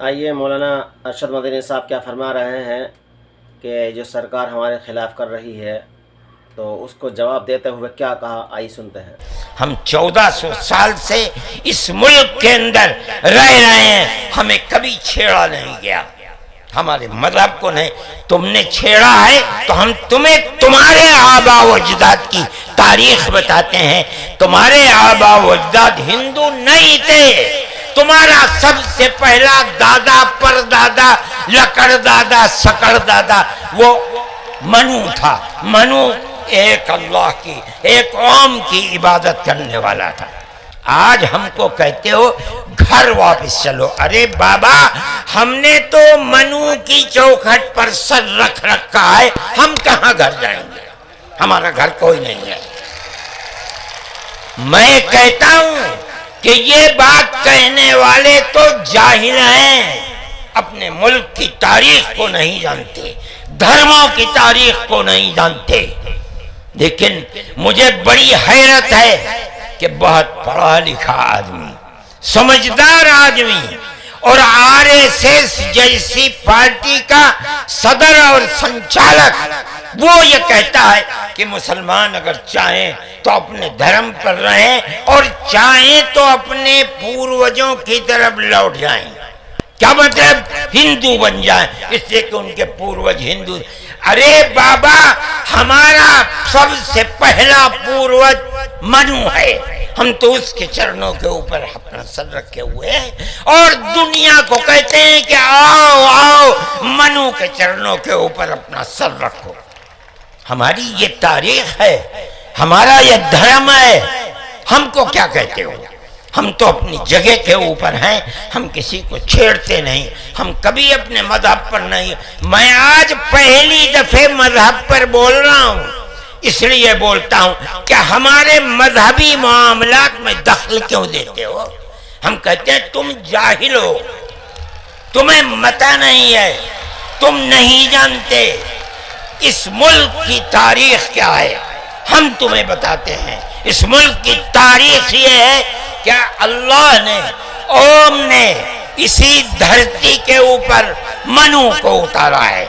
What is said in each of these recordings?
آئیے مولانا ارشد مدنی صاحب کیا فرما رہے ہیں کہ جو سرکار ہمارے خلاف کر رہی ہے تو اس کو جواب دیتے ہوئے کیا کہا، آئیے سنتے ہیں۔ ہم 1400 سال سے اس ملک کے اندر رہ رہے ہیں، ہمیں کبھی چھیڑا نہیں گیا، ہمارے مذہب کو نہیں۔ تم نے چھیڑا ہے تو ہم تمہیں تمہارے آباء و اجداد کی تاریخ بتاتے ہیں۔ تمہارے آباء و اجداد ہندو نہیں تھے، تمہارا سب سے پہلا دادا پر دادا لکڑ دادا سکڑ دادا وہ منو تھا۔ منو ایک اللہ کی، ایک قوم کی عبادت کرنے والا تھا۔ آج ہم کو کہتے ہو گھر واپس چلو۔ ارے بابا، ہم نے تو منو کی چوکھٹ پر سر رکھ رکھا ہے، ہم کہاں گھر جائیں گے؟ ہمارا گھر کوئی نہیں ہے۔ میں کہتا ہوں کہ یہ بات کہنے والے تو جاہل ہیں، اپنے ملک کی تاریخ کو نہیں جانتے، دھرموں کی تاریخ کو نہیں جانتے۔ لیکن مجھے بڑی حیرت ہے کہ بہت پڑھا لکھا آدمی، سمجھدار آدمی اور RSS جیسی پارٹی کا صدر اور سنچالک وہ یہ کہتا ہے کہ مسلمان اگر چاہیں تو اپنے دھرم پر رہیں اور چاہیں تو اپنے پوروجوں کی طرف لوٹ جائیں۔ کیا مطلب؟ ہندو بن جائیں، اس لیے کہ ان کے پوروج ہندو۔ ارے بابا، ہمارا سب سے پہلا پوروج منو ہے، ہم تو اس کے چرنوں کے اوپر اپنا سر رکھے ہوئے ہیں اور دنیا کو کہتے ہیں کہ آؤ آؤ منو کے چرنوں کے اوپر اپنا سر رکھو۔ ہماری یہ تاریخ ہے، ہمارا یہ دھرم ہے، ہم کو کیا کہتے ہو؟ ہم تو اپنی جگہ کے اوپر ہیں، ہم کسی کو چھیڑتے نہیں، ہم کبھی اپنے مذہب پر نہیں۔ میں آج پہلی دفعہ مذہب پر بول رہا ہوں، اس لیے بولتا ہوں کہ ہمارے مذہبی معاملات میں دخل کیوں دیتے ہو؟ ہم کہتے ہیں تم جاہل ہو، تمہیں متع نہیں ہے، تم نہیں جانتے اس ملک کی تاریخ کیا ہے۔ ہم تمہیں بتاتے ہیں اس ملک کی تاریخ یہ ہے کہ اللہ نے، اوم نے اسی دھرتی کے اوپر منو کو اتارا ہے۔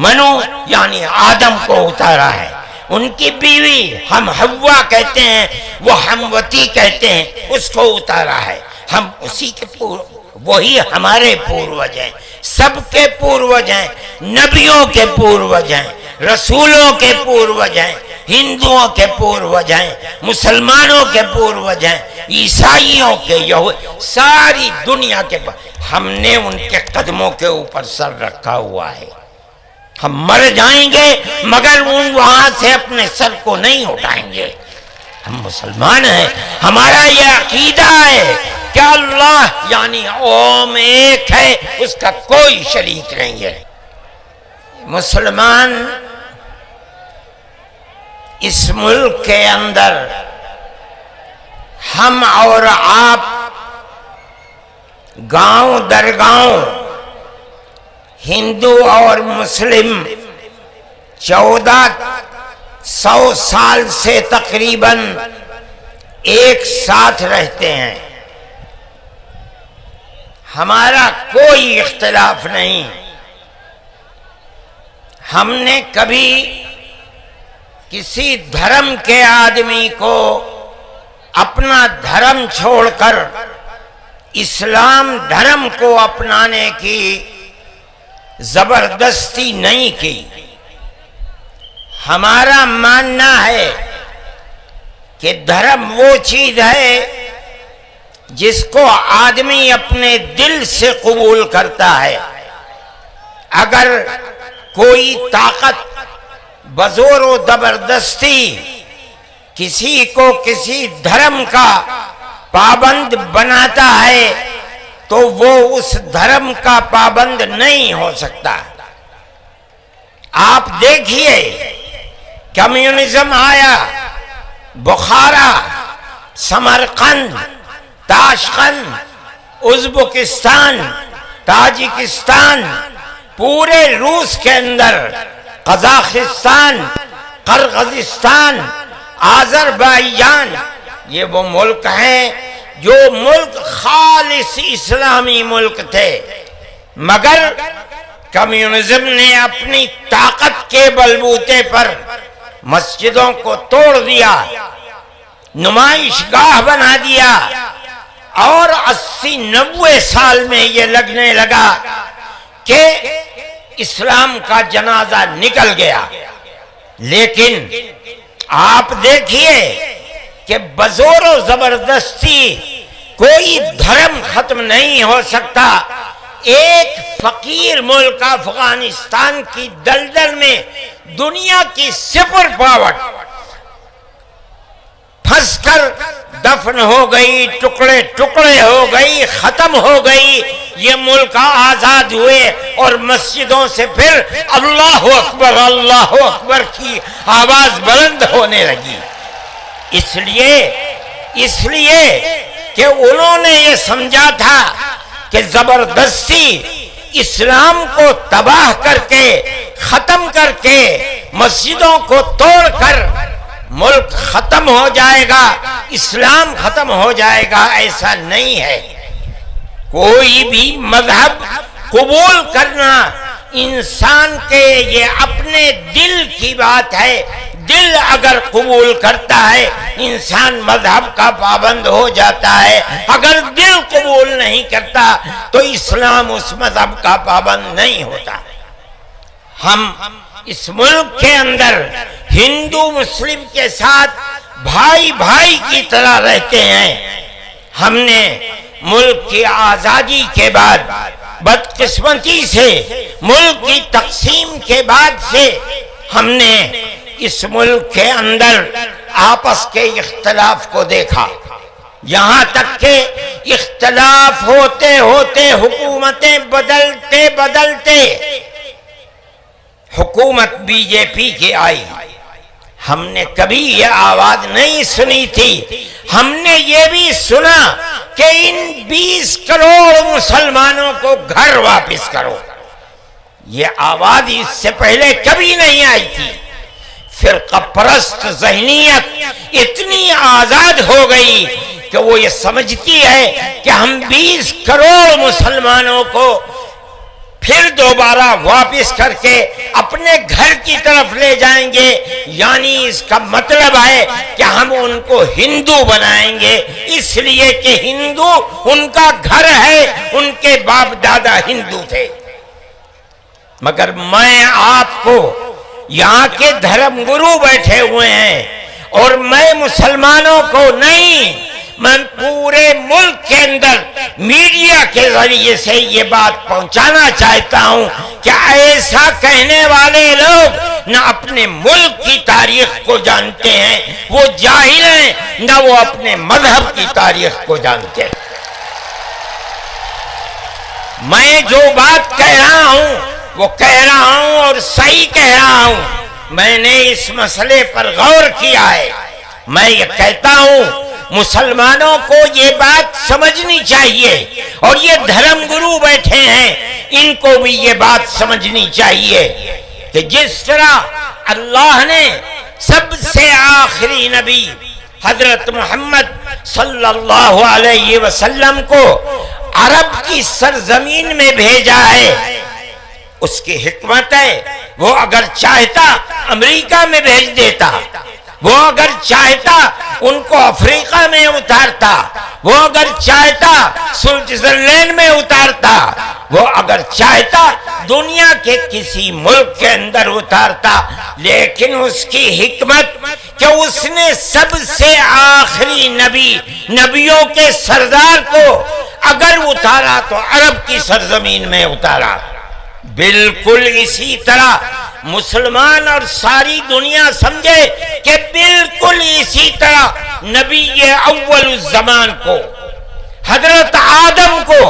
منو یعنی آدم کو اتارا ہے، ان کی بیوی ہم حوا کہتے ہیں، وہ ہموتی کہتے ہیں، اس کو اتارا ہے۔ ہم اسی کے وہی ہمارے پوروج ہیں، سب کے پوروج ہیں، نبیوں کے پوروج ہیں، رسولوں کے پوروج ہیں، ہندوؤں کے پوروج ہیں، مسلمانوں کے پوروج ہیں، عیسائیوں کے، ساری دنیا کے ہم نے ان کے قدموں کے اوپر سر رکھا ہوا ہے۔ ہم مر جائیں گے مگر وہاں سے اپنے سر کو نہیں اٹھائیں گے۔ ہم مسلمان ہیں، ہمارا یہ عقیدہ ہے کہ اللہ یعنی اوم ایک ہے، اس کا کوئی شریک نہیں ہے۔ مسلمان اس ملک کے اندر ہم اور آپ گاؤں در گاؤں ہندو اور مسلم 1400 سال سے تقریباً ایک ساتھ رہتے ہیں، ہمارا کوئی اختلاف نہیں۔ ہم نے کبھی کسی دھرم کے آدمی کو اپنا دھرم چھوڑ کر اسلام دھرم کو اپنانے کی زبردستی نہیں کی۔ ہمارا ماننا ہے کہ دھرم وہ چیز ہے جس کو آدمی اپنے دل سے قبول کرتا ہے۔ اگر کوئی طاقت بزور و زبردستی کسی کو کسی دھرم کا پابند بناتا ہے تو وہ اس دھرم کا پابند نہیں ہو سکتا۔ آپ دیکھیے کمیونزم آیا، بخارا، سمرقند، تاشقند، ازبکستان، تاجکستان، پورے روس کے اندر، قزاقستان، قرغیزستان، آذربائیجان، یہ وہ ملک ہیں جو ملک خالص اسلامی ملک تھے، مگر کمیونزم نے اپنی طاقت کے بلبوتے پر مسجدوں کو توڑ دیا، نمائش گاہ بنا دیا، اور 80-90 سال میں یہ لگنے لگا کہ اسلام کا جنازہ نکل گیا۔ لیکن آپ دیکھیے کہ بزور و زبردستی کوئی دھرم ختم نہیں ہو سکتا۔ ایک فقیر ملک افغانستان کی دلدل میں دنیا کی سپر پاور پھنس کر دفن ہو گئی، ٹکڑے ٹکڑے ہو گئی، ختم ہو گئی۔ یہ ملک آزاد ہوئے اور مسجدوں سے پھر اللہ اکبر کی آواز بلند ہونے لگی۔ اس لیے کہ انہوں نے یہ سمجھا تھا کہ زبردستی اسلام کو تباہ کر کے، ختم کر کے، مسجدوں کو توڑ کر ملک ختم ہو جائے گا، اسلام ختم ہو جائے گا۔ ایسا نہیں ہے۔ کوئی بھی مذہب قبول کرنا انسان کے یہ اپنے دل کی بات ہے۔ دل اگر قبول کرتا ہے انسان مذہب کا پابند ہو جاتا ہے، اگر دل قبول نہیں کرتا تو اسلام اس مذہب کا پابند نہیں ہوتا۔ ہم اس ملک کے اندر ہندو مسلم کے ساتھ بھائی بھائی کی طرح رہتے ہیں۔ ہم نے ملک کی آزادی کے بعد بدقسمتی سے، ملک کی تقسیم کے بعد سے، ہم نے اس ملک کے اندر آپس کے اختلاف کو دیکھا، یہاں تک کہ اختلاف ہوتے ہوتے حکومتیں بدلتے حکومت بی جے پی کی آئی۔ ہم نے کبھی یہ آواز نہیں سنی تھی۔ ہم نے یہ بھی سنا کہ ان 20 کروڑ مسلمانوں کو گھر واپس کرو۔ یہ آواز اس سے پہلے کبھی نہیں آئی تھی۔ فرقہ پرست ذہنیت اتنی آزاد ہو گئی کہ وہ یہ سمجھتی ہے کہ ہم 20 کروڑ مسلمانوں کو پھر دوبارہ واپس کر کے اپنے گھر کی طرف لے جائیں گے، یعنی اس کا مطلب ہے کہ ہم ان کو ہندو بنائیں گے، اس لیے کہ ہندو ان کا گھر ہے، ان کے باپ دادا ہندو تھے۔ مگر میں آپ کو، یہاں کے دھرم گرو بیٹھے ہوئے ہیں اور میں مسلمانوں کو نہیں، میں پورے ملک کے اندر میڈیا کے ذریعے سے یہ بات پہنچانا چاہتا ہوں کہ ایسا کہنے والے لوگ نہ اپنے ملک کی تاریخ کو جانتے ہیں، وہ جاہل ہیں، نہ وہ اپنے مذہب کی تاریخ کو جانتے ہیں۔ میں جو بات کہہ رہا ہوں وہ کہہ رہا ہوں اور صحیح کہہ رہا ہوں۔ میں نے اس مسئلے پر غور کیا ہے۔ میں یہ کہتا ہوں مسلمانوں کو یہ بات سمجھنی چاہیے، اور یہ دھرم گرو بیٹھے ہیں ان کو بھی یہ بات سمجھنی چاہیے کہ جس طرح اللہ نے سب سے آخری نبی حضرت محمد صلی اللہ علیہ وسلم کو عرب کی سرزمین میں بھیجا ہے، اس کی حکمت ہے، وہ اگر چاہتا امریکہ میں بھیج دیتا، وہ اگر چاہتا ان کو افریقہ میں اتارتا، وہ اگر چاہتا سوئٹزرلینڈ میں اتارتا، وہ اگر چاہتا دنیا کے کسی ملک کے اندر اتارتا، لیکن اس کی حکمت کہ اس نے سب سے آخری نبی، نبیوں کے سردار کو اگر اتارا تو عرب کی سرزمین میں اتارا۔ بالکل اسی طرح مسلمان اور ساری دنیا سمجھے کہ بالکل اسی طرح نبی اول الزمان کو، حضرت آدم کو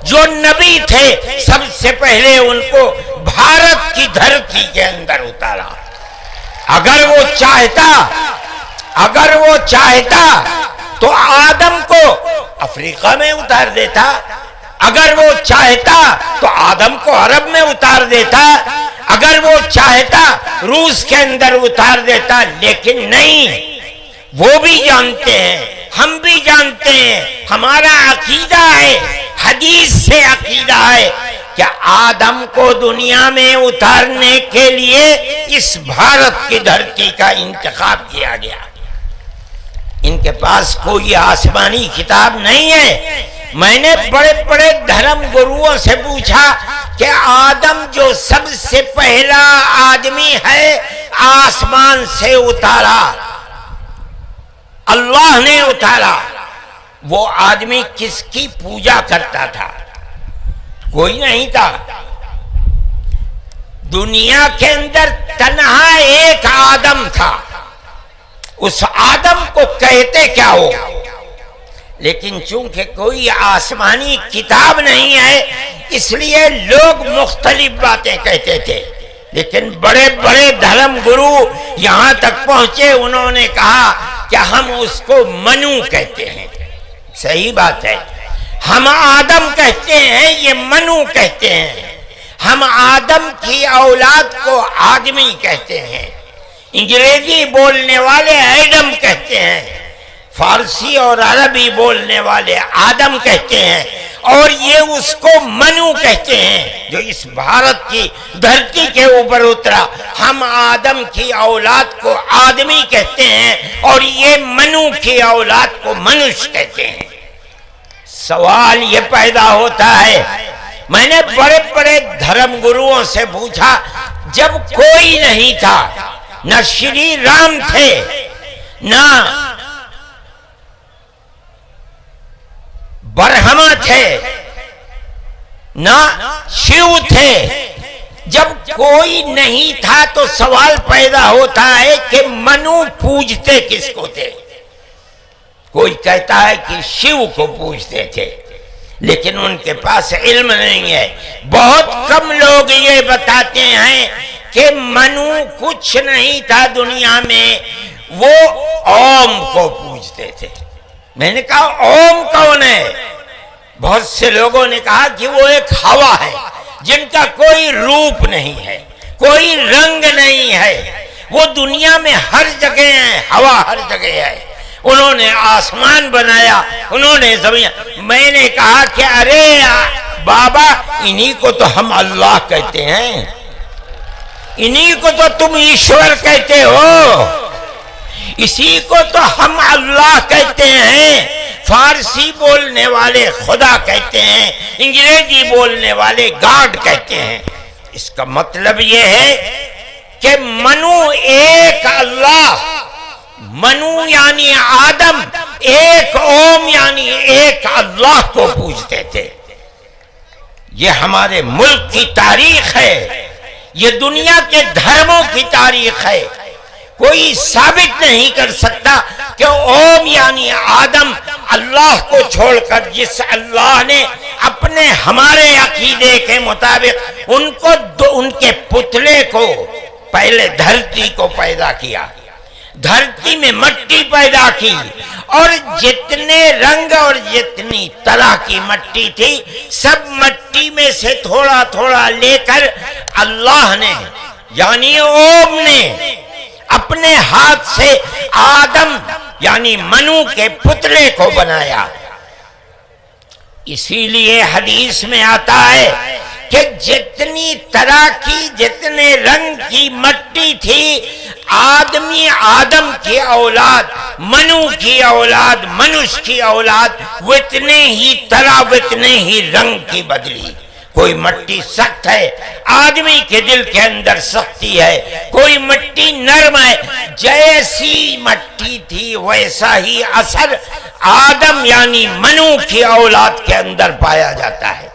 جو نبی تھے، سب سے پہلے ان کو بھارت کی دھرتی کے اندر اتارا۔ اگر وہ چاہتا تو آدم کو افریقہ میں اتار دیتا، اگر وہ چاہتا تو آدم کو عرب میں اتار دیتا، اگر وہ چاہتا روس کے اندر اتار دیتا، لیکن نہیں۔ وہ بھی جانتے ہیں، ہم بھی جانتے ہیں، ہمارا عقیدہ ہے، حدیث سے عقیدہ ہے کہ آدم کو دنیا میں اتارنے کے لیے اس بھارت کی دھرتی کا انتخاب کیا گیا۔ ان کے پاس کوئی آسمانی کتاب نہیں ہے۔ میں نے بڑے بڑے دھرم گروؤں سے پوچھا کہ آدم جو سب سے پہلا آدمی ہے آسمان سے اتارا، اللہ نے اتارا، وہ آدمی کس کی پوجا کرتا تھا؟ کوئی نہیں تھا۔ دنیا کے اندر تنہا ایک آدم تھا۔ اس آدم کو کہتے کیا ہو؟ لیکن چونکہ کوئی آسمانی کتاب نہیں ہے اس لیے لوگ مختلف باتیں کہتے تھے، لیکن بڑے بڑے دھرم گرو یہاں تک پہنچے، انہوں نے کہا کہ ہم اس کو منو کہتے ہیں۔ صحیح بات ہے، ہم آدم کہتے ہیں، یہ منو کہتے ہیں۔ ہم آدم کی اولاد کو آدمی کہتے ہیں، انگریزی بولنے والے ایڈم کہتے ہیں، فارسی اور عربی بولنے والے آدم کہتے ہیں، اور یہ اس کو منو کہتے ہیں جو اس بھارت کی دھرتی کے اوپر اترا۔ ہم آدم کی اولاد کو آدمی کہتے ہیں اور یہ منو کی اولاد کو منش کہتے ہیں۔ سوال یہ پیدا ہوتا ہے، میں نے بڑے بڑے دھرم گروؤں سے پوچھا، جب کوئی نہیں تھا، نہ شری رام تھے، نہ برہما تھے، نہ شیو تھے، جب کوئی نہیں تھا تو سوال پیدا ہوتا ہے کہ منو پوجتے کس کو تھے؟ کوئی کہتا ہے کہ شیو کو پوجتے تھے، لیکن ان کے پاس علم نہیں ہے۔ بہت کم لوگ یہ بتاتے ہیں کہ منو کچھ نہیں تھا دنیا میں، وہ اوم کو پوجتے تھے۔ میں نے کہا اوم کون ہے؟ بہت سے لوگوں نے کہا کہ وہ ایک ہوا ہے جن کا کوئی روپ نہیں ہے، کوئی رنگ نہیں ہے، وہ دنیا میں ہر جگہ ہے، ہوا ہر جگہ ہے۔ انہوں نے آسمان بنایا، انہوں نے زمین۔ میں نے کہا کہ ارے بابا، انہی کو تو ہم اللہ کہتے ہیں، انہی کو تو تم ایشور کہتے ہو، اسی کو تو ہم اللہ کہتے ہیں۔ فارسی بولنے والے خدا کہتے ہیں، انگریزی بولنے والے گاڈ کہتے ہیں۔ اس کا مطلب یہ ہے کہ منو ایک اللہ، منو یعنی آدم، ایک اوم یعنی ایک اللہ کو پوجتے تھے۔ یہ ہمارے ملک کی تاریخ ہے، یہ دنیا کے دھرموں کی تاریخ ہے۔ کوئی ثابت نہیں کر سکتا کہ اوم یعنی آدم اللہ کو چھوڑ کر جس اللہ نے اپنے ہمارے عقیدے کے مطابق ان کے پتلے کو پہلے دھرتی کو پیدا کیا، دھرتی میں مٹی پیدا کی، اور جتنے رنگ اور جتنی طرح کی مٹی تھی سب مٹی میں سے تھوڑا تھوڑا لے کر اللہ نے یعنی اوم نے اپنے ہاتھ سے آدم یعنی منو کے پتلے کو بنایا۔ اسی لیے حدیث میں آتا ہے کہ جتنی طرح کی، جتنے رنگ کی مٹی تھی، آدم کی اولاد، منو کی اولاد، منش کی اولاد، وتنے ہی طرح وتنے ہی رنگ کی بدلی۔ کوئی مٹی سخت ہے، آدمی کے دل کے اندر سختی ہے، کوئی مٹی نرم ہے، جیسی مٹی تھی ویسا ہی اثر آدم یعنی منو کی اولاد کے اندر پایا جاتا ہے۔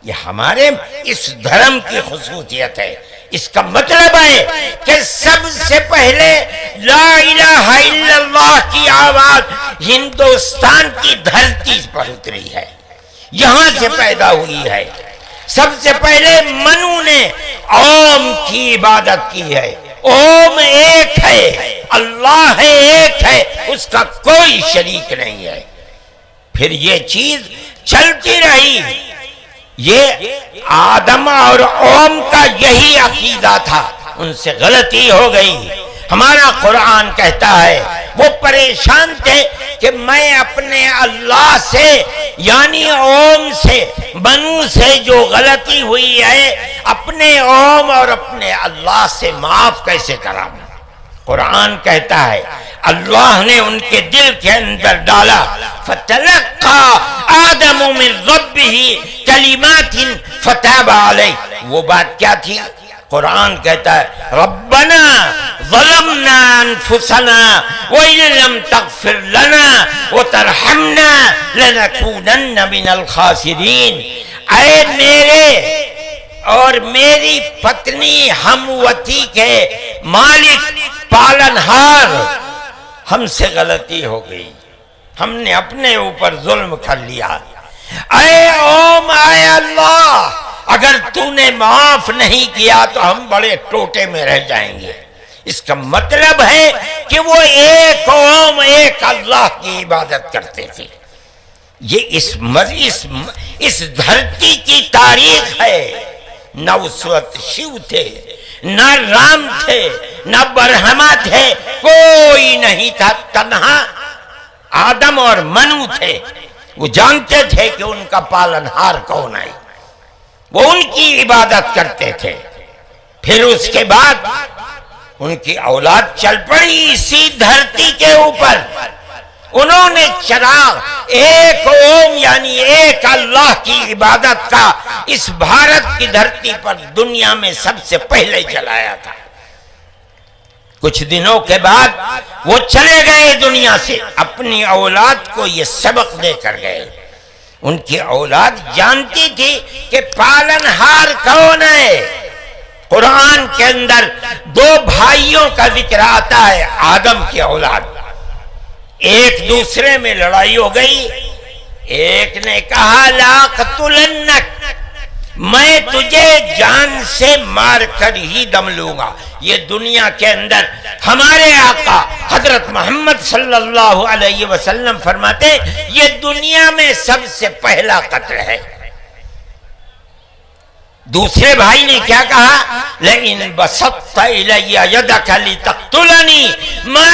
یہ ہمارے اس دھرم کی خصوصیت ہے۔ اس کا مطلب ہے کہ سب سے پہلے لا الہ الا اللہ کی آواز ہندوستان کی دھرتی پر اتری ہے، یہاں سے پیدا ہوئی ہے۔ سب سے پہلے منو نے اوم کی عبادت کی ہے۔ اوم ایک ہے، اللہ ہے، ایک ہے، اس کا کوئی شریک نہیں ہے۔ پھر یہ چیز چلتی رہی۔ یہ آدم اور اوم کا یہی عقیدہ تھا، ان سے غلطی ہو گئی۔ ہمارا قرآن کہتا ہے وہ پریشان تھے کہ میں اپنے اللہ سے یعنی اوم سے بنو سے جو غلطی ہوئی ہے اپنے اوم اور اپنے اللہ سے معاف کیسے کراؤں۔ قرآن کہتا ہے اللہ نے ان کے دل کے اندر ڈالا فتلقى آدم من ربه کلمات فتاب علیہ۔ وہ بات کیا تھی؟ قرآن کہتا ہے ربنا ظلمنا انفسنا وإن لم تغفر لنا وترحمنا لنكونن من الخاسرین۔ اے میرے اور میری پتنی ہموتی کے مالک پالنہار، ہم سے غلطی ہو گئی، ہم نے اپنے اوپر ظلم کر لیا۔ اے اوم، اے اللہ، اگر تو نے معاف نہیں کیا تو ہم بڑے ٹوٹے میں رہ جائیں گے۔ اس کا مطلب ہے کہ وہ ایک اوم ایک اللہ کی عبادت کرتے تھے۔ یہ اس دھرتی کی تاریخ ہے۔ نہ اس وقت شیو تھے، نہ رام تھے، نہ برہما تھے، کوئی نہیں تھا، تنہا آدم اور منو تھے۔ وہ جانتے تھے کہ ان کا پالنہار کون ہے، وہ ان کی عبادت کرتے تھے۔ پھر اس کے بعد ان کی اولاد چل پڑی اسی دھرتی کے اوپر، انہوں نے چراغ ایک اوم یعنی ایک اللہ کی عبادت کا اس بھارت کی دھرتی پر دنیا میں سب سے پہلے جلایا تھا۔ کچھ دنوں کے بعد وہ چلے گئے دنیا سے، اپنی اولاد کو یہ سبق دے کر گئے۔ ان کی اولاد جانتی تھی کہ پالنہار کون ہے۔ قرآن کے اندر دو بھائیوں کا ذکر آتا ہے، آدم کی اولاد، ایک دوسرے میں لڑائی ہو گئی۔ ایک نے کہا لا قتلنک، میں تجھے جان سے مار کر ہی دم لوں گا۔ یہ دنیا کے اندر ہمارے آقا حضرت محمد صلی اللہ علیہ وسلم فرماتے یہ دنیا میں سب سے پہلا قتل ہے۔ دوسرے بھائی نے کیا کہا لئن بسطت الی یدک لتقتلنی ما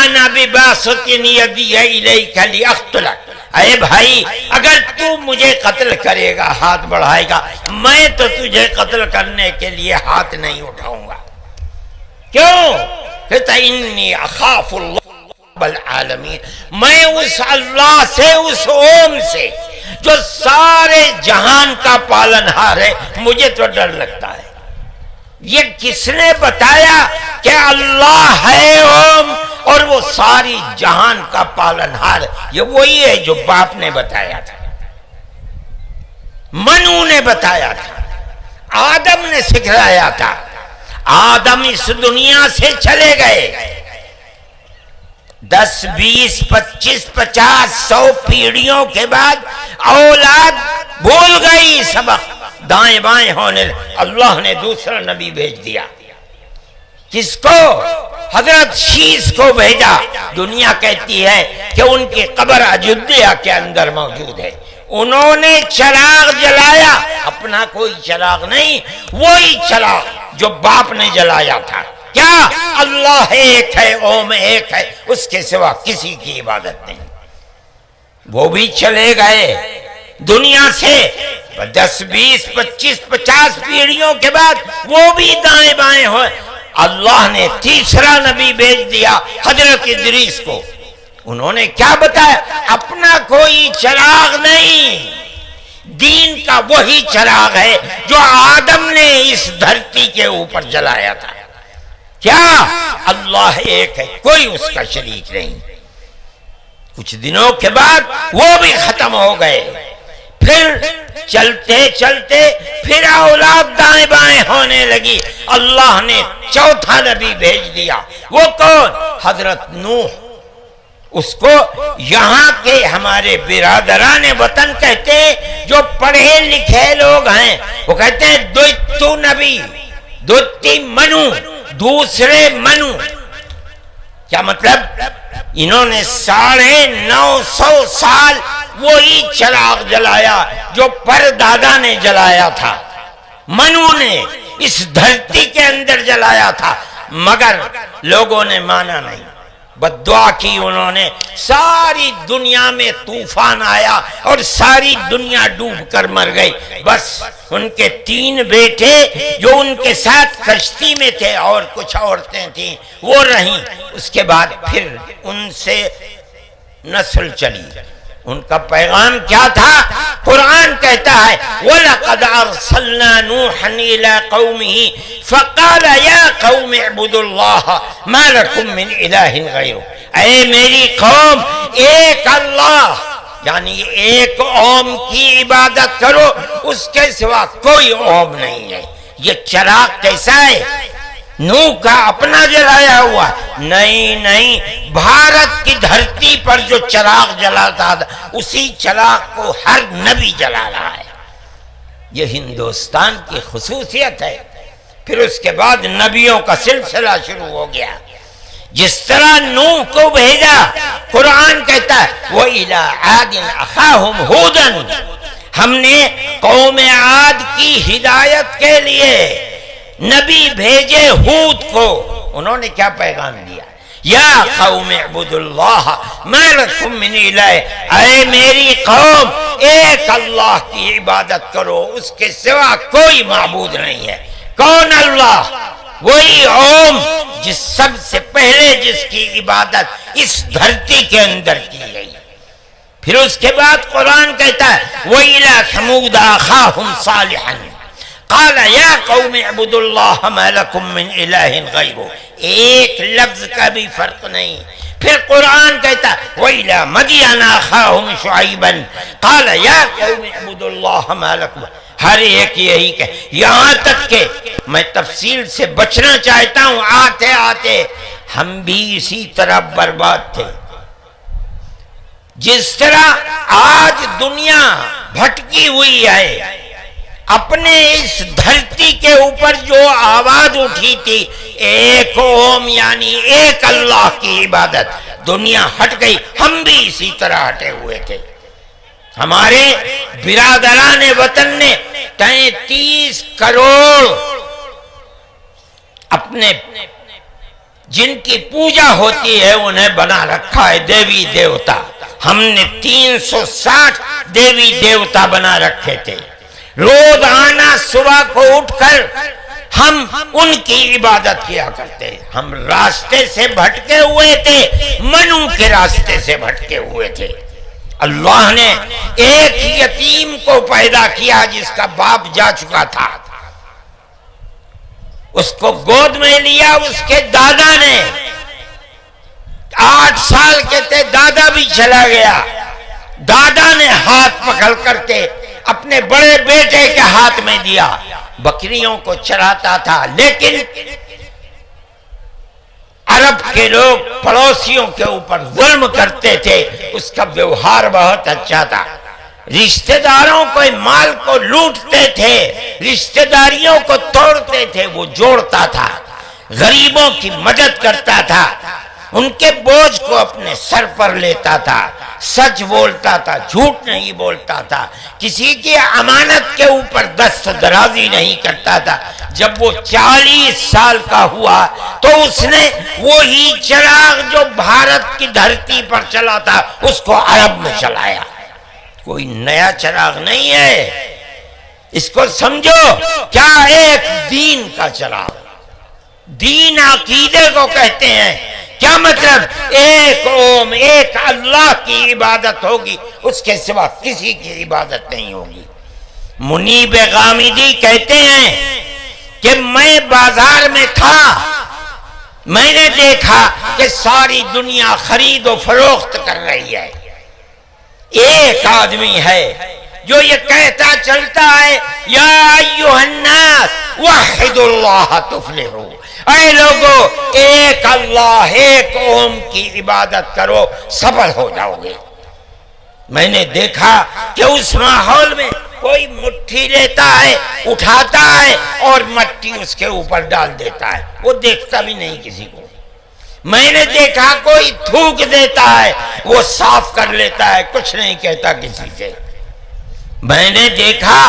انا بباسط یدی الیک لاقتلک۔ اے بھائی، اگر تو مجھے قتل کرے گا، ہاتھ بڑھائے گا، میں تو تجھے قتل کرنے کے لیے ہاتھ نہیں اٹھاؤں گا۔ کیوں؟ کہتا انی اخاف اللہ رب العالمین، میں اس اللہ سے، اس اوم سے جو سارے جہان کا پالنہار ہے، مجھے تو ڈر لگتا ہے۔ یہ کس نے بتایا کہ اللہ ہے اوم اور وہ ساری جہان کا پالنہار؟ یہ وہی ہے جو باپ نے بتایا تھا، منو نے بتایا تھا، آدم نے سکھلایا تھا۔ آدم اس دنیا سے چلے گئے، 10 20 25 50 100 پیڑھیوں کے بعد اولاد بھول گئی سبق، دائیں بائیں ہونے، اللہ نے دوسرا نبی بھیج دیا۔ کس کو؟ حضرت شیس کو بھیجا۔ دنیا کہتی ہے کہ ان کی قبر اجودھیا کے اندر موجود ہے۔ انہوں نے چراغ جلایا، اپنا کوئی چراغ نہیں، وہی چراغ جو باپ نے جلایا تھا۔ کیا؟ اللہ ایک ہے، اوم ایک ہے، اس کے سوا کسی کی عبادت نہیں۔ وہ بھی چلے گئے دنیا سے، 10 20 25 50 پیڑھیوں کے بعد وہ بھی دائیں بائیں ہوئے۔ اللہ نے تیسرا نبی بھیج دیا حضرت ادریس کو۔ انہوں نے کیا بتایا؟ اپنا کوئی چراغ نہیں، دین کا وہی چراغ ہے جو آدم نے اس دھرتی کے اوپر جلایا تھا۔ کیا؟ اللہ ایک ہے، کوئی اس کا شریک نہیں۔ کچھ دنوں کے بعد وہ بھی ختم ہو گئے۔ پھر چلتے چلتے پھر اولاد دائیں بائیں ہونے لگی۔ اللہ نے چوتھا نبی بھیج دیا۔ وہ کون؟ حضرت نوح۔ اس کو یہاں کے ہمارے برادران وطن کہتے ہیں، جو پڑھے لکھے لوگ ہیں، وہ کہتے ہیں دوتو نبی، دوتی منو، دوسرے منو۔ کیا مطلب؟ انہوں نے 950 سال وہی چراغ جلایا جو پردادا نے جلایا تھا، منو نے اس دھرتی کے اندر جلایا تھا، مگر لوگوں نے مانا نہیں۔ بددعا کی انہوں نے، ساری دنیا میں طوفان آیا اور ساری دنیا ڈوب کر مر گئی، بس ان کے 3 بیٹے جو ان کے ساتھ کشتی میں تھے اور کچھ عورتیں تھیں وہ رہیں، اس کے بعد پھر ان سے نسل چلی۔ ان کا پیغام کیا تھا؟ قرآن کہتا ہے وَلَقَدْ أَرْسَلْنَا نُوحًا إِلَىٰ قَوْمِهِ فَقَالَ يَا قَوْمِ اعْبُدُوا اللَّهَ مَا لَكُم مِّنْ إِلَٰهٍ غَيْرُهُ، اے میری قوم ایک اللہ یعنی ایک اوم کی عبادت کرو، اس کے سوا کوئی اوم نہیں ہے۔ یہ چراغ کیسا ہے؟ نوح کا اپنا جلایا ہوا؟ نہیں، بھارت کی دھرتی پر جو چراغ جلاتا تھا اسی چراغ کو ہر نبی جلا رہا ہے، یہ ہندوستان کی خصوصیت ہے۔ پھر اس کے بعد نبیوں کا سلسلہ شروع ہو گیا، جس طرح نوح کو بھیجا، قرآن کہتا ہے وَإِلَىٰ عَادٍ أَخَاهُمْ هُودًا، ہم نے قوم عاد کی ہدایت کے لیے نبی بھیجے ہود کو، انہوں نے کیا پیغام دیا؟ یا قوم اعبدوا اللہ ما لکم من الہ، اے میری قوم ایک اللہ کی عبادت کرو، اس کے سوا کوئی معبود نہیں ہے۔ کون اللہ؟ وہی اوم جس سب سے پہلے جس کی عبادت اس دھرتی کے اندر کی گئی۔ پھر اس کے بعد قرآن کہتا ہے وَإِلَىٰ ثَمُودَ أَخَاهُمْ صَالِحًا قال یا قوم اعبدوا اللہ ما لکم من الہ غیرہ، ایک لفظ کا بھی فرق نہیں۔ پھر قرآن کہتا وَإِلَىٰ مَدْيَنَ أَخَاهُمْ شُعَيْبًا قال یا قوم اعبدوا اللہ ما لکم، ہر ایک یہی کہ یہاں تک کہ میں تفصیل سے بچنا چاہتا ہوں، آتے آتے ہم بھی اسی طرح برباد تھے۔ جس طرح آج دنیا بھٹکی ہوئی ہے، اپنے اس دھرتی کے اوپر جو آواز اٹھی تھی ایک اوم یعنی ایک اللہ کی عبادت، دنیا ہٹ گئی، ہم بھی اسی طرح ہٹے ہوئے تھے۔ ہمارے برادران وطن نے 33 کروڑ اپنے جن کی پوجا ہوتی ہے انہیں بنا رکھا ہے دیوی دیوتا، ہم نے 360 دیوی دیوتا بنا رکھے تھے۔ روز آنا صبح کو اٹھ کر ہم ان کی عبادت کیا کرتے، ہم راستے سے بھٹکے ہوئے تھے، منو کے راستے سے بھٹکے ہوئے تھے۔ اللہ نے ایک یتیم کو پیدا کیا جس کا باپ جا چکا تھا، اس کو گود میں لیا اس کے دادا نے، 8 سال کے تھے، دادا بھی چلا گیا، دادا نے ہاتھ پکڑ کر کے اپنے بڑے بیٹے کے ہاتھ میں دیا، بکریوں کو چراتا تھا، لیکن عرب کے لوگ پڑوسیوں کے اوپر ظلم کرتے تھے، اس کا ویوہار بہت اچھا تھا، رشتہ داروں کو مال کو لوٹتے تھے، رشتہ داریوں کو توڑتے تھے، وہ جوڑتا تھا، غریبوں کی مدد کرتا تھا، ان کے بوجھ کو اپنے سر پر لیتا تھا، سچ بولتا تھا، جھوٹ نہیں بولتا تھا، کسی کی امانت کے اوپر دست درازی نہیں کرتا تھا۔ جب وہ 40 سال کا ہوا تو اس نے وہی چراغ جو بھارت کی دھرتی پر چلا تھا اس کو عرب میں چلایا، کوئی نیا چراغ نہیں ہے، اس کو سمجھو، کیا ایک دین کا چراغ، دین عقیدے کو کہتے ہیں۔ کیا مطلب؟ ایک اوم ایک اللہ کی عبادت ہوگی، اس کے سوا کسی کی عبادت نہیں ہوگی۔ منیب غامدی کہتے ہیں کہ میں بازار میں تھا، میں نے دیکھا کہ ساری دنیا خرید و فروخت کر رہی ہے، ایک آدمی ہے جو یہ کہتا چلتا ہے یا ایھا الناس وحدوا اللہ تفلحوا، اے لوگو ایک اللہ ایک اوم کی عبادت کرو سفل ہو جاؤ گے۔ میں نے دیکھا کہ اس ماحول میں کوئی مٹھی لیتا ہے، اٹھاتا ہے اور مٹی اس کے اوپر ڈال دیتا ہے، وہ دیکھتا بھی نہیں کسی کو۔ میں نے دیکھا کوئی تھوک دیتا ہے، وہ صاف کر لیتا ہے، کچھ نہیں کہتا کسی سے۔ میں نے دیکھا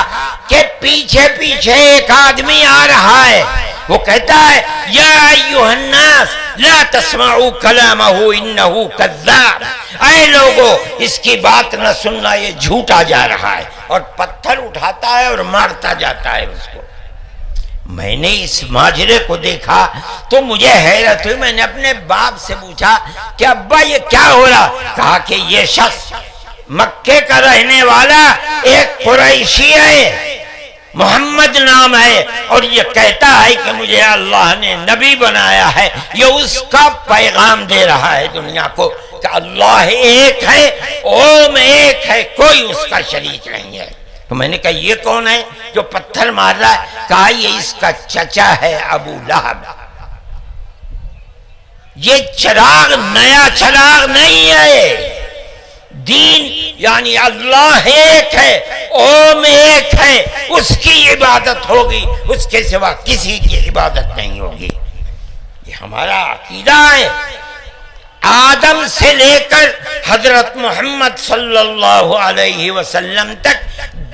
کہ پیچھے پیچھے ایک آدمی آ رہا ہے، وہ کہتا ہے یا ایھا الناس لا تسمعوا کلامہ انہ کذاب، اے لوگو اس کی بات نہ سننا، یہ جھوٹا جا رہا ہے، اور پتھر اٹھاتا ہے اور مارتا جاتا ہے اس کو۔ میں نے اس ماجرے کو دیکھا تو مجھے حیرت ہوئی، میں نے اپنے باپ سے پوچھا کہ ابا یہ کیا ہو رہا؟ کہا کہ یہ شخص مکے کا رہنے والا ایک قریشی ہے، محمد نام ہے، اور یہ کہتا ہے کہ مجھے اللہ نے نبی بنایا ہے، یہ اس کا پیغام دے رہا ہے دنیا کو کہ اللہ ایک ہے، اوم ایک ہے، کوئی اس کا شریک نہیں ہے۔ تو میں نے کہا یہ کون ہے جو پتھر مار رہا ہے؟ کہا یہ اس کا چچا ہے ابو لہب۔ یہ چراغ نیا چراغ نہیں ہے، دین یعنی اللہ ایک ہے، اوم ایک ہے، اس کی عبادت ہوگی، اس کے سوا کسی کی عبادت نہیں ہوگی۔ یہ ہمارا عقیدہ ہے۔ آدم سے لے کر حضرت محمد صلی اللہ علیہ وسلم تک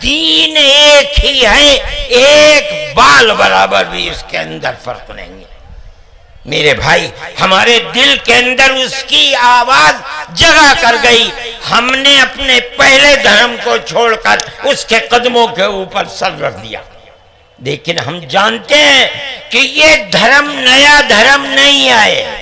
دین ایک ہی ہے، ایک بال برابر بھی اس کے اندر فرق نہیں ہے۔ میرے بھائی، ہمارے دل کے اندر اس کی آواز جگہ کر گئی، ہم نے اپنے پہلے دھرم کو چھوڑ کر اس کے قدموں کے اوپر سر رکھ دیا۔ لیکن ہم جانتے ہیں کہ یہ دھرم نیا دھرم نہیں ہے۔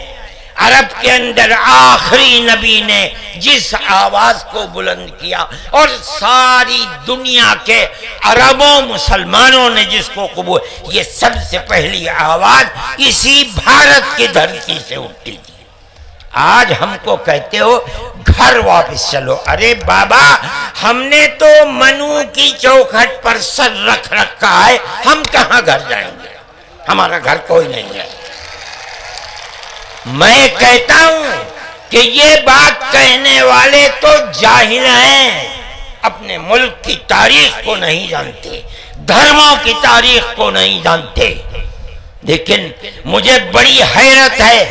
عرب کے اندر آخری نبی نے جس آواز کو بلند کیا اور ساری دنیا کے عربوں مسلمانوں نے جس کو قبول، یہ سب سے پہلی آواز اسی بھارت کی دھرتی سے اٹھتی تھی۔ آج ہم کو کہتے ہو گھر واپس چلو، ارے بابا ہم نے تو منو کی چوکھٹ پر سر رکھ رکھا ہے، ہم کہاں گھر جائیں گے؟ ہمارا گھر کوئی نہیں ہے۔ میں کہتا ہوں کہ یہ بات کہنے والے تو جاہل ہیں، اپنے ملک کی تاریخ کو نہیں جانتے، دھرموں کی تاریخ کو نہیں جانتے۔ لیکن مجھے بڑی حیرت ہے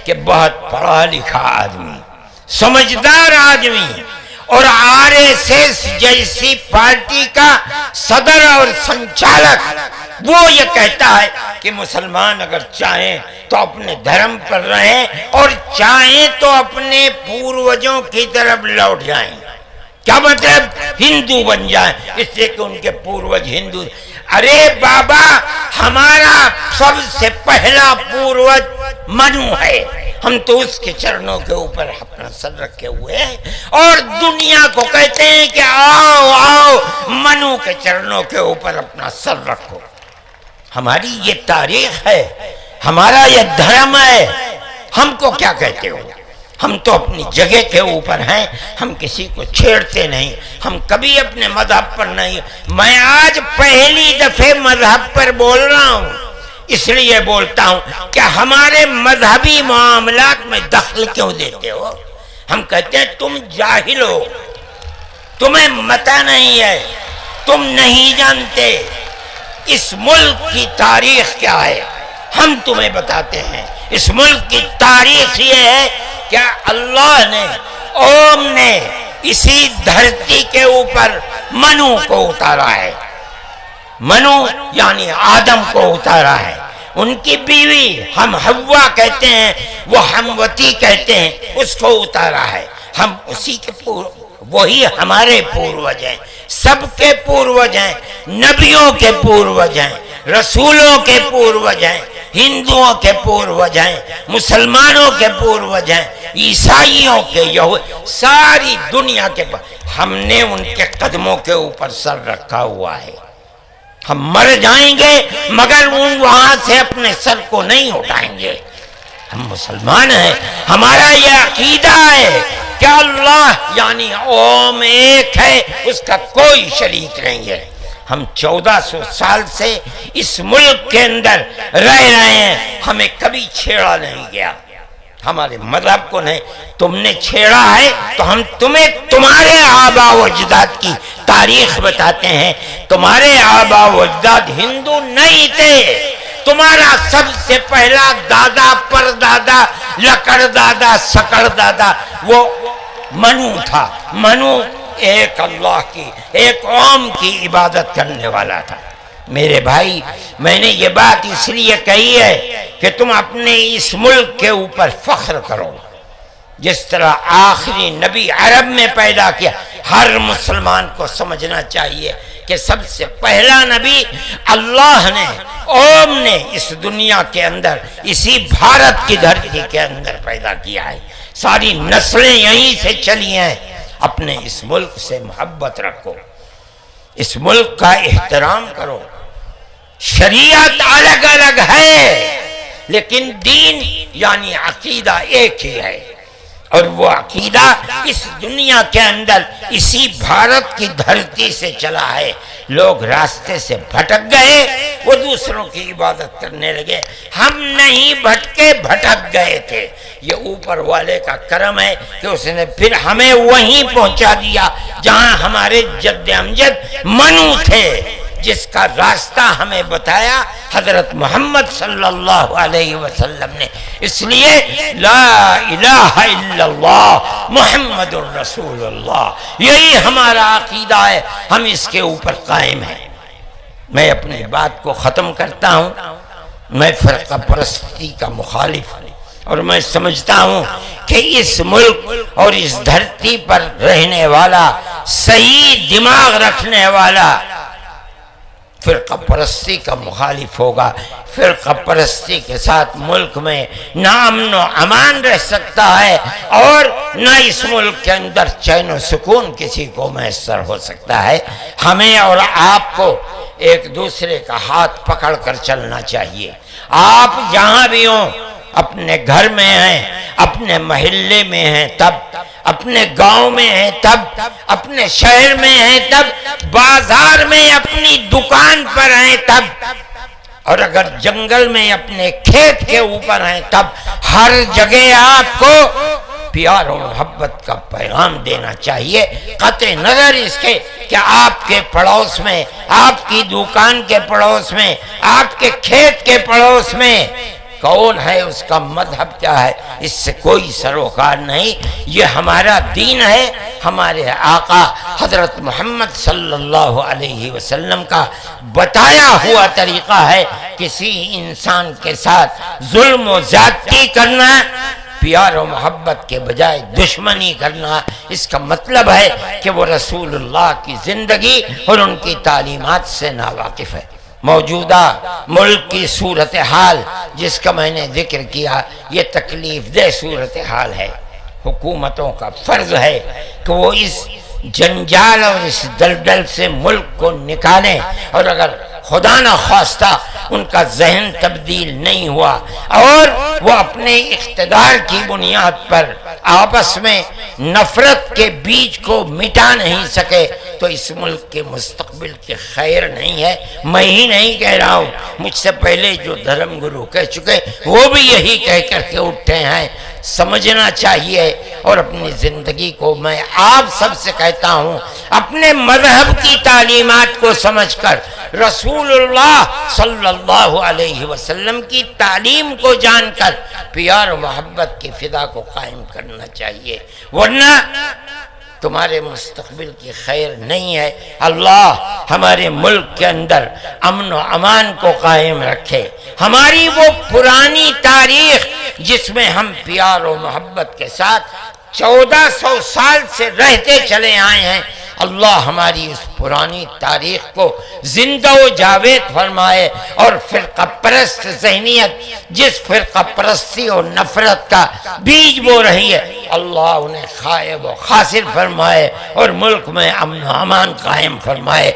کہ بہت پڑھا لکھا آدمی، سمجھدار آدمی، اور آر ایس ایس جیسی پارٹی کا صدر اور سنچالک، وہ یہ کہتا ہے کہ مسلمان اگر چاہیں تو اپنے دھرم پر رہیں اور چاہیں تو اپنے پوروجوں کی طرف لوٹ جائیں۔ کیا مطلب؟ ہندو بن جائیں، اس لیے کہ ان کے پوروج ہندو۔ ارے بابا ہمارا سب سے پہلا پوروج منو ہے، ہم تو اس کے چرنوں کے اوپر اپنا سر رکھے ہوئے ہیں، اور دنیا کو کہتے ہیں کہ آؤ آؤ منو کے چرنوں کے اوپر اپنا سر رکھو۔ ہماری یہ تاریخ ہے، ہمارا یہ دھرم ہے، ہم کو کیا کہتے ہو؟ ہم تو اپنی جگہ کے اوپر ہیں، ہم کسی کو چھیڑتے نہیں، ہم کبھی اپنے مذہب پر نہیں۔ میں آج پہلی دفعہ مذہب پر بول رہا ہوں، اس لیے بولتا ہوں کہ ہمارے مذہبی معاملات میں دخل کیوں دیتے ہو؟ ہم کہتے ہیں تم جاہل ہو، تمہیں متع نہیں ہے، تم نہیں جانتے اس ملک کی تاریخ کیا ہے۔ ہم تمہیں بتاتے ہیں اس ملک کی تاریخ یہ ہے کہ اللہ نے، اوم نے اسی دھرتی کے اوپر منو کو اتارا ہے، منو یعنی آدم کو اتارا ہے، ان کی بیوی ہم حوا کہتے ہیں، وہ ہموتی کہتے ہیں، اس کو اتارا ہے۔ ہم اسی کے وہی ہمارے پوروج ہیں، سب کے پوروج ہیں، نبیوں کے پوروج ہیں، رسولوں کے پوروج ہیں، ہندوؤں کے پوروج ہیں، مسلمانوں کے پوروج ہیں، عیسائیوں کے، ساری دنیا کے ہم نے ان کے قدموں کے اوپر سر رکھا ہوا ہے۔ ہم مر جائیں گے مگر وہاں سے اپنے سر کو نہیں اٹھائیں گے۔ ہم مسلمان ہیں، ہمارا یہ عقیدہ ہے کہ اللہ یعنی اوم ایک ہے، اس کا کوئی شریک نہیں ہے۔ ہم 1400 سال سے اس ملک کے اندر رہ رہے ہیں، ہمیں کبھی چھیڑا نہیں گیا، ہمارے مذہب کو نہیں۔ تم نے چھیڑا ہے تو ہم تمہیں تمہارے آبا و اجداد کی تاریخ بتاتے ہیں۔ تمہارے آبا و اجداد ہندو نہیں تھے، تمہارا سب سے پہلا دادا پر دادا لکڑ دادا سکڑ دادا وہ منو تھا۔ منو ایک اللہ کی، ایک اوم کی عبادت کرنے والا تھا۔ میرے بھائی، میں نے یہ بات اس لیے کہی ہے کہ تم اپنے اس ملک کے اوپر فخر کرو، جس طرح آخری نبی عرب میں پیدا کیا۔ ہر مسلمان کو سمجھنا چاہیے کہ سب سے پہلا نبی اللہ نے اس دنیا کے اندر، اسی بھارت کی دھرتی کے اندر پیدا کیا ہے۔ ساری نسلیں یہیں سے چلی ہیں۔ اپنے اس ملک سے محبت رکھو، اس ملک کا احترام کرو۔ شریعت الگ الگ ہے لیکن دین یعنی عقیدہ ایک ہی ہے، اور وہ عقیدہ اس دنیا کے اندر اسی بھارت کی دھرتی سے چلا ہے۔ لوگ راستے سے بھٹک گئے، وہ دوسروں کی عبادت کرنے لگے، ہم نہیں بھٹکے، بھٹک گئے تھے۔ یہ اوپر والے کا کرم ہے کہ اس نے پھر ہمیں وہیں پہنچا دیا جہاں ہمارے جد امجد منو تھے، جس کا راستہ ہمیں بتایا حضرت محمد صلی اللہ علیہ وسلم نے۔ اس لیے لا الہ الا اللہ محمد الرسول اللہ، یہی ہمارا عقیدہ ہے، ہم اس کے اوپر قائم ہیں۔ میں اپنی بات کو ختم کرتا ہوں۔ میں فرقہ پرستی کا مخالف ہوں، اور میں سمجھتا ہوں کہ اس ملک اور اس دھرتی پر رہنے والا، صحیح دماغ رکھنے والا فرقہ پرستی کا مخالف ہوگا۔ فرقہ پرستی کے ساتھ ملک میں نہ امن و امان رہ سکتا ہے، اور نہ اس ملک کے اندر چین و سکون کسی کو میسر ہو سکتا ہے۔ ہمیں اور آپ کو ایک دوسرے کا ہاتھ پکڑ کر چلنا چاہیے۔ آپ جہاں بھی ہوں، اپنے گھر میں ہیں، اپنے محلے میں ہیں تب، اپنے گاؤں میں ہیں تب، اپنے شہر میں ہیں تب، بازار میں اپنی دکان پر ہیں تب، اور اگر جنگل میں اپنے کھیت کے اوپر ہیں تب، ہر جگہ آپ کو پیار و محبت کا پیغام دینا چاہیے، قطع نظر اس کے کہ آپ کے پڑوس میں، آپ کی دکان کے پڑوس میں، آپ کے کھیت کے پڑوس میں کون ہے، اس کا مذہب کیا ہے، اس سے کوئی سروکار نہیں۔ یہ ہمارا دین ہے، ہمارے آقا حضرت محمد صلی اللہ علیہ وسلم کا بتایا ہوا طریقہ ہے۔ کسی انسان کے ساتھ ظلم و زیادتی کرنا، پیار و محبت کے بجائے دشمنی کرنا، اس کا مطلب ہے کہ وہ رسول اللہ کی زندگی اور ان کی تعلیمات سے ناواقف ہے۔ موجودہ ملک کی صورتحال جس کا میں نے ذکر کیا، یہ تکلیف دہ صورتحال ہے۔ حکومتوں کا فرض ہے کہ وہ اس جنجال اور اس دلدل سے ملک کو نکالیں، اور اگر خدا نہ خواستہ ان کا ذہن تبدیل نہیں ہوا اور وہ اپنے اقتدار کی بنیاد پر آپس میں نفرت کے بیج کو مٹا نہیں سکے تو اس ملک کے مستقبل کے خیر نہیں ہے۔ میں ہی نہیں کہہ رہا ہوں، مجھ سے پہلے جو دھرم گرو کہہ چکے وہ بھی یہی کہہ کر کے اٹھے ہیں۔ سمجھنا چاہیے، اور اپنی زندگی کو میں آپ سب سے کہتا ہوں، اپنے مذہب کی تعلیمات کو سمجھ کر، رسول اللہ صلی اللہ علیہ وسلم کی تعلیم کو جان کر پیار و محبت کی فضا کو قائم کرنا چاہیے، ورنہ تمہارے مستقبل کی خیر نہیں ہے۔ اللہ ہمارے ملک کے اندر امن و امان کو قائم رکھے۔ ہماری وہ پرانی تاریخ جس میں ہم پیار و محبت کے ساتھ 1400 سال سے رہتے چلے آئے ہیں، اللہ ہماری اس پرانی تاریخ کو زندہ و جاوید فرمائے، اور فرقہ پرست ذہنیت جس فرقہ پرستی اور نفرت کا بیج بو رہی ہے، اللہ انہیں خائب و خاسر فرمائے اور ملک میں امن و امان قائم فرمائے۔